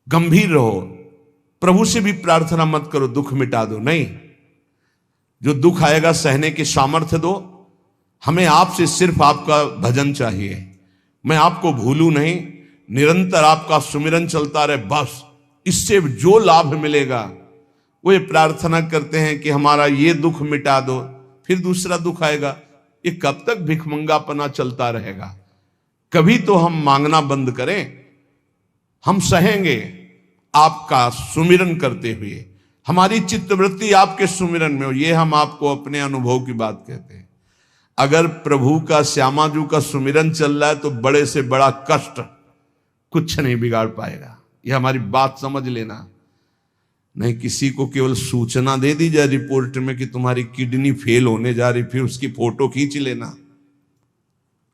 गंभीर रहो। प्रभु से भी प्रार्थना मत करो दुख मिटा दो, नहीं, जो दुख आएगा सहने की सामर्थ्य दो। हमें आपसे सिर्फ आपका भजन चाहिए, मैं आपको भूलूं नहीं, निरंतर आपका सुमिरन चलता रहे, बस इससे जो लाभ मिलेगा। वो ये प्रार्थना करते हैं कि हमारा ये दुख मिटा दो, फिर दूसरा दुख आएगा। ये कब तक भिखमंगापना चलता रहेगा? कभी तो हम मांगना बंद करें। हम सहेंगे आपका सुमिरन करते हुए, हमारी चित्तवृत्ति आपके सुमिरन में हो। ये हम आपको अपने अनुभव की बात कहते हैं। अगर प्रभु का, श्यामाजू का सुमिरन चल रहा है तो बड़े से बड़ा कष्ट कुछ नहीं बिगाड़ पाएगा। ये हमारी बात समझ लेना। नहीं किसी को केवल सूचना दे दी जाए रिपोर्ट में कि तुम्हारी किडनी फेल होने जा रही, फिर उसकी फोटो खींच लेना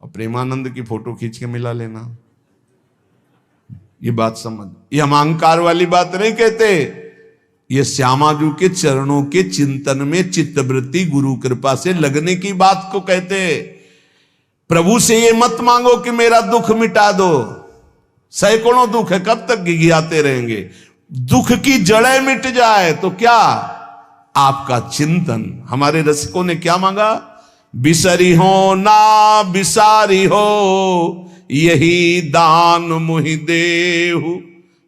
और प्रेमानंद की फोटो खींच के मिला लेना। ये बात समझ, ये हम अहंकार वाली बात नहीं कहते। ये श्यामाजू के चरणों के चिंतन में चित्तवृत्ति गुरु कृपा से लगने की बात को कहते। प्रभु से ये मत मांगो कि मेरा दुख मिटा दो, सैकड़ों दुख है, कब तक गिघियाते रहेंगे? दुख की जड़ें मिट जाए तो क्या? आपका चिंतन। हमारे रसिकों ने क्या मांगा? बिसरी हो ना बिसारी हो, यही दान मुहि देहु,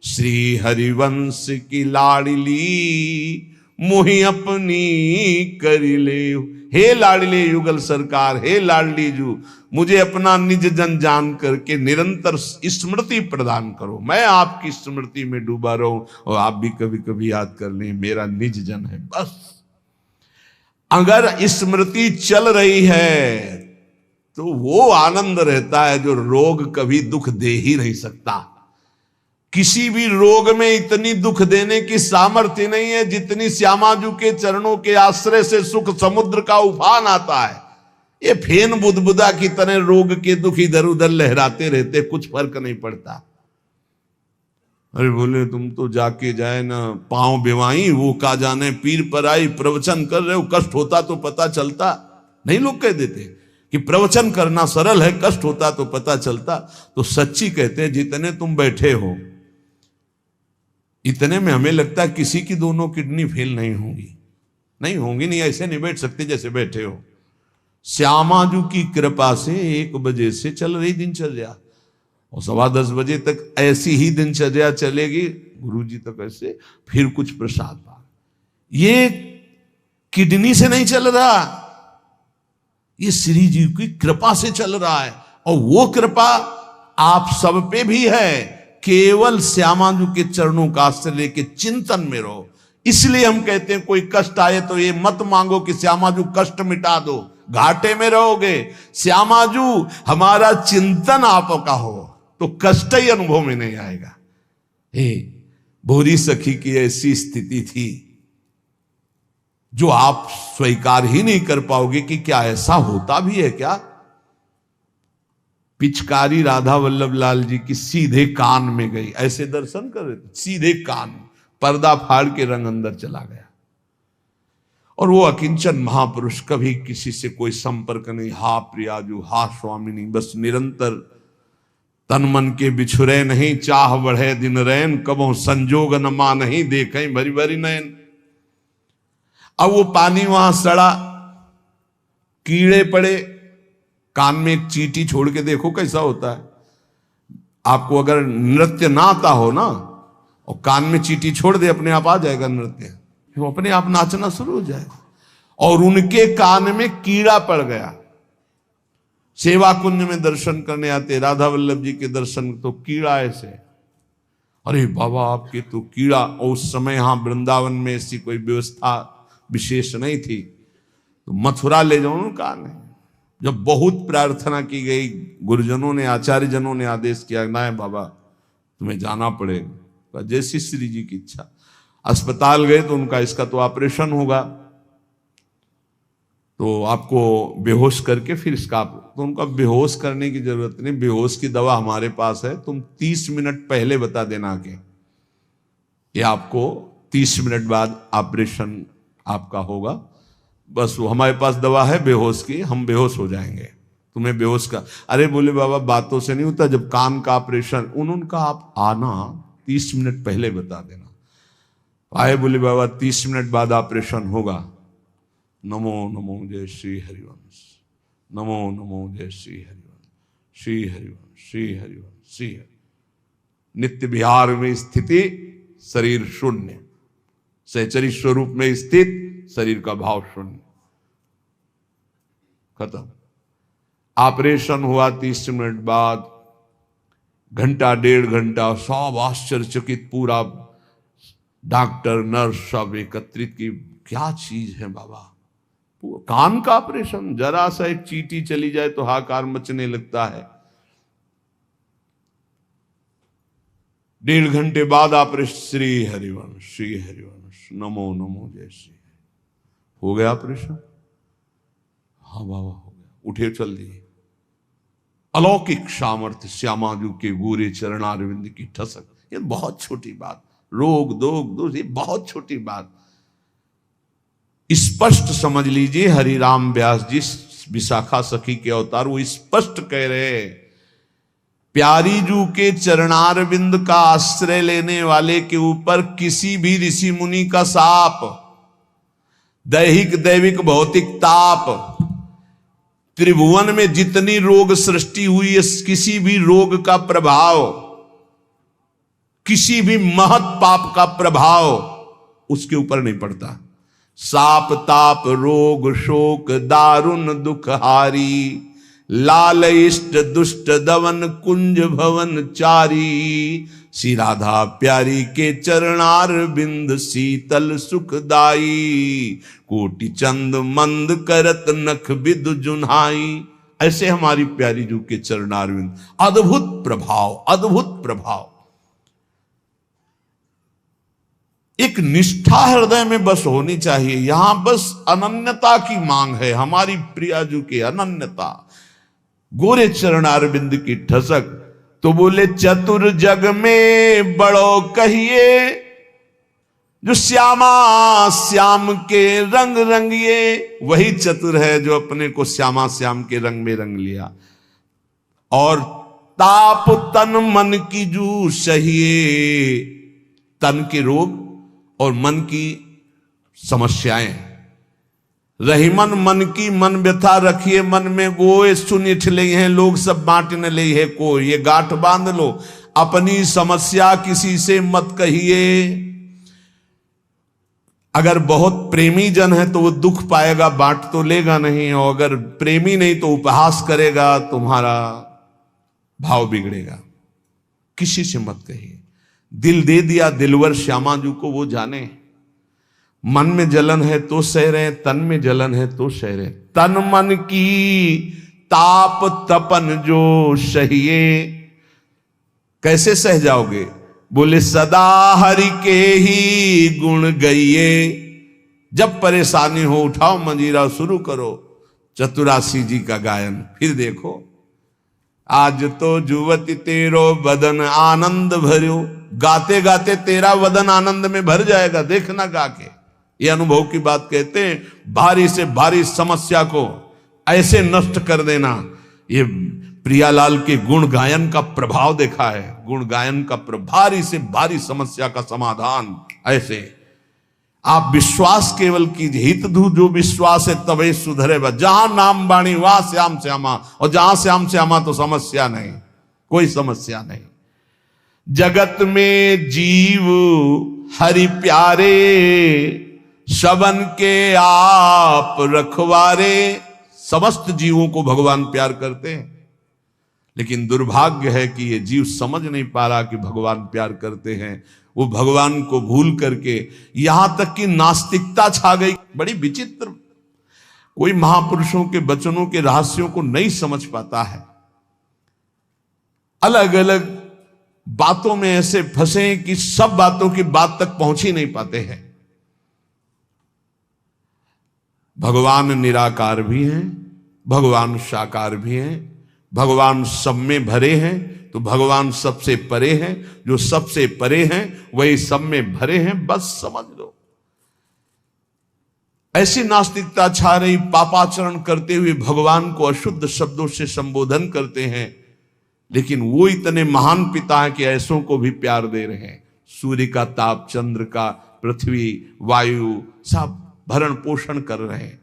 श्री हरिवंश की लाडली मुहि अपनी करी ले। हे लाडले युगल सरकार, हे लाडली जू, मुझे अपना निज जन जान करके निरंतर स्मृति प्रदान करो। मैं आपकी स्मृति में डूबा रहूं और आप भी कभी कभी याद कर लें मेरा निज जन है। बस अगर स्मृति चल रही है तो वो आनंद रहता है जो रोग कभी दुख दे ही नहीं सकता। किसी भी रोग में इतनी दुख देने की सामर्थ्य नहीं है जितनी श्यामाजू के चरणों के आश्रय से सुख समुद्र का उफान आता है। ये फेन बुदबुदा की तरह रोग के दुख इधर उधर लहराते रहते, कुछ फर्क नहीं पड़ता। अरे बोले तुम तो जाके जाए ना पांव बेवाई, वो का जाने पीर पर आई, प्रवचन कर रहे हो, कष्ट होता तो पता चलता। नहीं, लोग कह देते कि प्रवचन करना सरल है, कष्ट होता तो पता चलता। तो सच्ची कहते हैं जितने तुम बैठे हो इतने में हमें लगता है किसी की दोनों किडनी फेल नहीं होंगी। नहीं होंगी, नहीं ऐसे नहीं बैठ सकते जैसे बैठे हो। श्यामाजू की कृपा से 1 बजे से चल रही दिनचर्या और 10:15 बजे तक ऐसी ही दिनचर्या चलेगी, गुरुजी तक ऐसे, फिर कुछ प्रसाद पा। ये किडनी से नहीं चल रहा, ये श्री जी की कृपा से चल रहा है। और वो कृपा आप सब पे भी है। केवल श्यामाजू के चरणों का आश्रय लेके चिंतन में रहो। इसलिए हम कहते हैं कोई कष्ट आए तो ये मत मांगो कि श्यामाजू कष्ट मिटा दो, घाटे में रहोगे। श्यामाजू हमारा चिंतन आपका हो तो कष्ट ही अनुभव में नहीं आएगा। हे भोरी सखी की ऐसी स्थिति थी जो आप स्वीकार ही नहीं कर पाओगे कि क्या ऐसा होता भी है क्या। पिचकारी राधा वल्लभ लाल जी की सीधे कान में गई, ऐसे दर्शन कर रहे थे, सीधे कान, पर्दा फाड़ के रंग अंदर चला गया। और वो अकिंचन महापुरुष, कभी किसी से कोई संपर्क नहीं, हा प्रियाजू, हा स्वामिनी, बस निरंतर तन मन के बिछुरे नहीं, चाह बढ़े दिन रैन, कबो संजोग न मा नहीं, देखें भरी भरी नैन। अब वो पानी वहां सड़ा, कीड़े पड़े, कान में एक चींटी छोड़ के देखो कैसा होता है। आपको अगर नृत्य ना आता हो ना और कान में चींटी छोड़ दे, अपने आप आ जाएगा नृत्य, वो अपने आप नाचना शुरू हो जाएगा। और उनके कान में कीड़ा पड़ गया। सेवा कुंज में दर्शन करने आते राधा वल्लभ जी के दर्शन, तो कीड़ा ऐसे, अरे बाबा आपके तो कीड़ा। और उस समय यहां वृंदावन में ऐसी कोई व्यवस्था विशेष नहीं थी, तो मथुरा ले जाओ उनका नहीं। जब बहुत प्रार्थना की गई, गुरुजनों ने, आचार्य जनों ने आदेश किया, ना बाबा तुम्हें जाना पड़ेगा, जैसी श्री जी की इच्छा। अस्पताल गए तो उनका इसका तो ऑपरेशन होगा, तो आपको बेहोश करके फिर इसका, तो उनका बेहोश करने की जरूरत नहीं, बेहोश की दवा हमारे पास है, तुम 30 मिनट पहले बता देना कि ये आपको 30 मिनट बाद ऑपरेशन आपका होगा। बस वो हमारे पास दवा है बेहोश की, हम बेहोश हो जाएंगे, तुम्हें बेहोश का। अरे बोले बाबा बातों से नहीं होता, जब कान का ऑपरेशन, उन्होंने कहा आप आना, 30 मिनट पहले बता देना। आए बोले बाबा 30 मिनट बाद ऑपरेशन होगा। नमो नमो जय श्री हरिवंश, नमो नमो जय श्री हरिवंश, श्री हरिवंश, श्री हरिवंश, श्री हरि। नित्य विहार में स्थिति, शरीर शून्य, सहचरी स्वरूप में स्थित, शरीर का भाव शून्य, खत्म। ऑपरेशन हुआ 30 मिनट बाद, घंटा 1.5 घंटा सब आश्चर्यचकित, पूरा डॉक्टर नर्स सब एकत्रित की, क्या चीज है बाबा। कान का ऑपरेशन, जरा सा एक चींटी चली जाए तो हाहाकार मचने लगता है। 1.5 घंटे बाद ऑपरेशन, श्री हरिवंश, श्री हरिवंश, नमो नमो जय श्री। हो गया ऑपरेशन? हाँ बाबा हो गया। उठे चल दिए। अलौकिक सामर्थ्य, श्यामाजू के गोरे चरणारविंद की ठसक। ये बहुत छोटी बात, रोग दोग दोष, ये बहुत छोटी बात। स्पष्ट समझ लीजिए, हरिराम व्यास जी विशाखा सखी के अवतार, वो स्पष्ट कह रहे हैं, प्यारी जू के चरणारविंद का आश्रय लेने वाले के ऊपर किसी भी ऋषि मुनि का शाप, दैहिक दैविक भौतिक ताप, त्रिभुवन में जितनी रोग सृष्टि हुई है, किसी भी रोग का प्रभाव, किसी भी महत पाप का प्रभाव उसके ऊपर नहीं पड़ता। साप ताप रोग शोक दारुण दुख हारी, लाल इष्ट दुष्ट दवन कुंज भवन चारी, श्री राधा प्यारी के चरणार बिंद शीतल सुखदाई, कोटि चंद मंद करत नख विद जुन्हाई। ऐसे हमारी प्यारी जू के चरणार बिंद, अद्भुत प्रभाव, अद्भुत प्रभाव। एक निष्ठा हृदय में बस होनी चाहिए। यहां बस अनन्यता की मांग है, हमारी प्रियाजू की अनन्यता, गोरे चरणारविंद की ठसक। तो बोले चतुर जग में बड़ो कहिए, जो श्यामा श्याम के रंग रंगिए। वही चतुर है जो अपने को श्यामा श्याम के रंग में रंग लिया। और ताप तन मन की जू सहिए, तन के रोग और मन की समस्याएं। रहीमन मन की मन व्यथा रखिए मन में, गोए सुन ठिले हैं लोग सब बांट न ले है को। ये गांठ बांध लो, अपनी समस्या किसी से मत कहिए। अगर बहुत प्रेमी जन है तो वो दुख पाएगा, बांट तो लेगा नहीं। और अगर प्रेमी नहीं तो उपहास करेगा, तुम्हारा भाव बिगड़ेगा। किसी से मत कहिए। दिल दे दिया दिलवर श्यामाजू को, वो जाने। मन में जलन है तो सह रहे, तन में जलन है तो सह रहे। तन मन की ताप तपन जो सहिए। कैसे सह जाओगे? बोले सदा हरि के ही गुण गइए। जब परेशानी हो उठाओ मंजीरा, शुरू करो चतुरासी जी का गायन। फिर देखो, आज तो जुवती तेरो बदन आनंद भर्यो। गाते गाते तेरा वदन आनंद में भर जाएगा, देखना गा के। ये अनुभव की बात कहते हैं। भारी से भारी समस्या को ऐसे नष्ट कर देना, ये प्रियालाल के गुण गायन का प्रभाव देखा है। गुण गायन का भारी से भारी समस्या का समाधान ऐसे। आप विश्वास केवल कीजिए, हित धू जो विश्वास है तबे सुधरे। जहां नाम बाणी वहां श्याम श्यामा, और जहां श्याम श्यामा तो समस्या नहीं, कोई समस्या नहीं। जगत में जीव हरि प्यारे, सबन के आप रखवारे। समस्त जीवों को भगवान प्यार करते हैं, लेकिन दुर्भाग्य है कि ये जीव समझ नहीं पा रहा कि भगवान प्यार करते हैं। वो भगवान को भूल करके यहां तक कि नास्तिकता छा गई। बड़ी विचित्र, कोई महापुरुषों के वचनों के रहस्यों को नहीं समझ पाता है। अलग अलग बातों में ऐसे फंसे कि सब बातों की बात तक पहुंच ही नहीं पाते हैं। भगवान निराकार भी हैं, भगवान साकार भी हैं, भगवान सब में भरे हैं, तो भगवान सबसे परे हैं। जो सबसे परे हैं वही सब में भरे हैं, बस समझ लो। ऐसी नास्तिकता छा रही, पापाचरण करते हुए भगवान को अशुद्ध शब्दों से संबोधन करते हैं। लेकिन वो इतने महान पिता हैं कि ऐसों को भी प्यार दे रहे हैं। सूर्य का ताप, चंद्र का, पृथ्वी, वायु, सब भरण पोषण कर रहे हैं।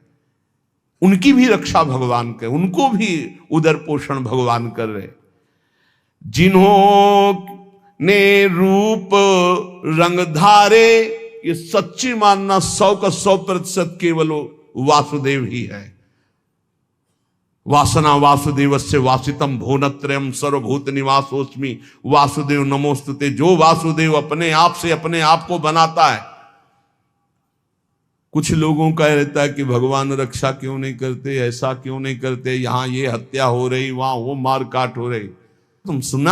उनकी भी रक्षा भगवान कर, उनको भी उदर पोषण भगवान कर रहे। जिन्होंने रूप रंग धारे, ये सच्ची मानना 100 का 100% केवल वासुदेव ही है। वासना वासुदेवस्य वासितम भुवनत्रयम् सर्वभूत निवासोस्मि वासुदेव नमोस्तुते। जो वासुदेव अपने आप से अपने आप को बनाता है। कुछ लोगों का रहता है कि भगवान रक्षा क्यों नहीं करते, ऐसा क्यों नहीं करते, यहां ये हत्या हो रही, वहां वो मार काट हो रही। तुम सुना